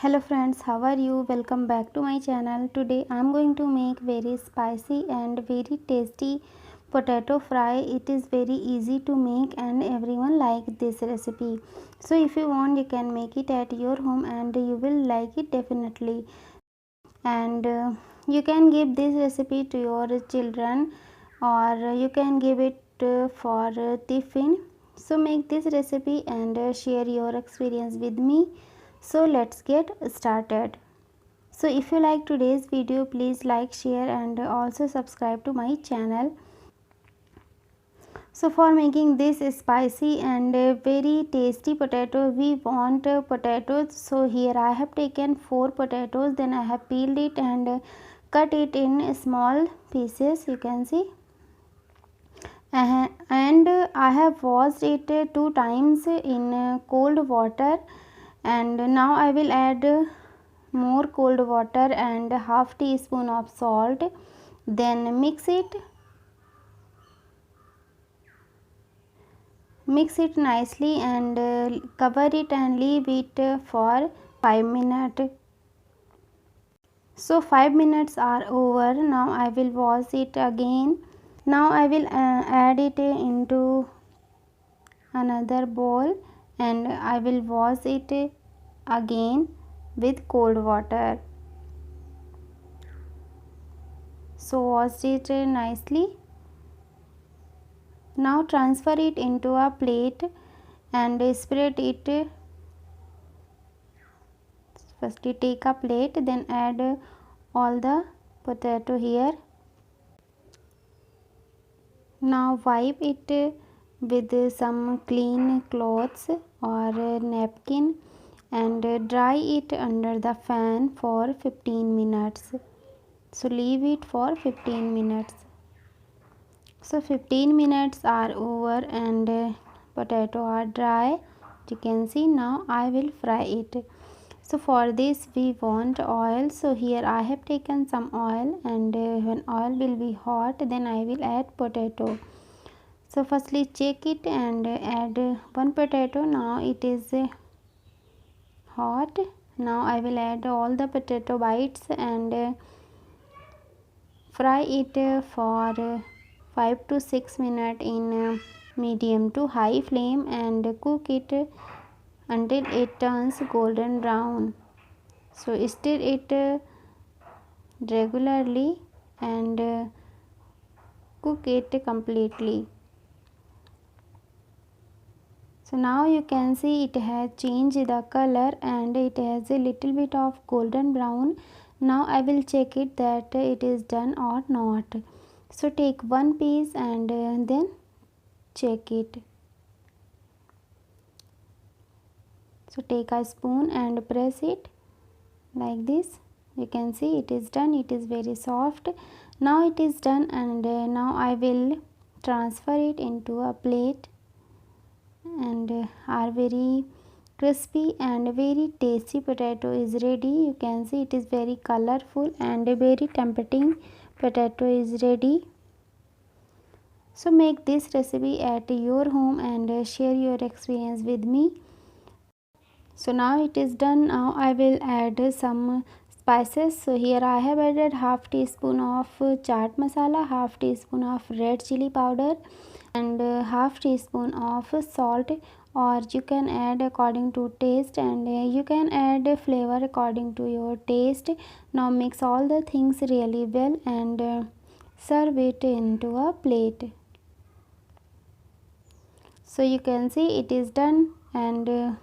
Hello friends, how are you? Welcome back to my channel. Today I am going to make very spicy and very tasty potato fry. It is very easy to make and everyone like this recipe. So if you want, you can make it at your home and you will like it definitely. And you can give this recipe to your children or you can give it for tiffin. So make this recipe and share your experience with me. So let's get started. So if you like today's video, please like, share and also subscribe to my channel. So for making this spicy and very tasty potato, we want potatoes. So here I have taken 4 potatoes, then I have peeled it and cut it in small pieces, you can see. And I have washed it 2 times in cold water, and now I will add more cold water and half teaspoon of salt, then mix it nicely and cover it and leave it for 5 minutes. So 5 minutes are over. Now I will wash it again. Now I will add it into another bowl and I will wash it again with cold water. So wash it nicely. Now transfer it into a plate and spread it. Firstly take a plate, then add all the potato here. Now wipe it with some clean cloths or napkin and dry it under the fan for 15 minutes. So leave it for 15 minutes. So 15 minutes are over and potato are dry. You can see. Now I will fry it. So for this we want oil. So here I have taken some oil and when oil will be hot, then I will add potato. So firstly check it and add one potato. Now it is hot. Now I will add all the potato bites and fry it for 5 to 6 minutes in medium to high flame and cook it until it turns golden brown. So stir it regularly and cook it completely. So now you can see it has changed the color and it has a little bit of golden brown. Now I will check it that it is done or not. So take one piece and then check it. So take a spoon and press it like this. You can see it is done. It is very soft. Now it is done and now I will transfer it into a plate and our very crispy and very tasty potato is ready. You can see it is very colorful and very tempting potato is ready. So make this recipe at your home and share your experience with me. So now it is done. Now I will add some spices. So here I have added half teaspoon of chaat masala, half teaspoon of red chili powder and half teaspoon of salt, or you can add according to taste and you can add flavor according to your taste. Now mix all the things really well and serve it into a plate. So you can see it is done and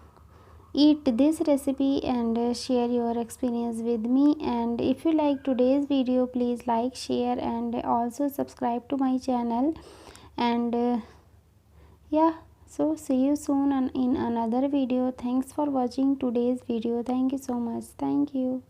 eat this recipe and share your experience with me. And if you like today's video, please like, share and also subscribe to my channel. And yeah, so see you soon in another video. Thanks for watching today's video. Thank you so much. Thank you.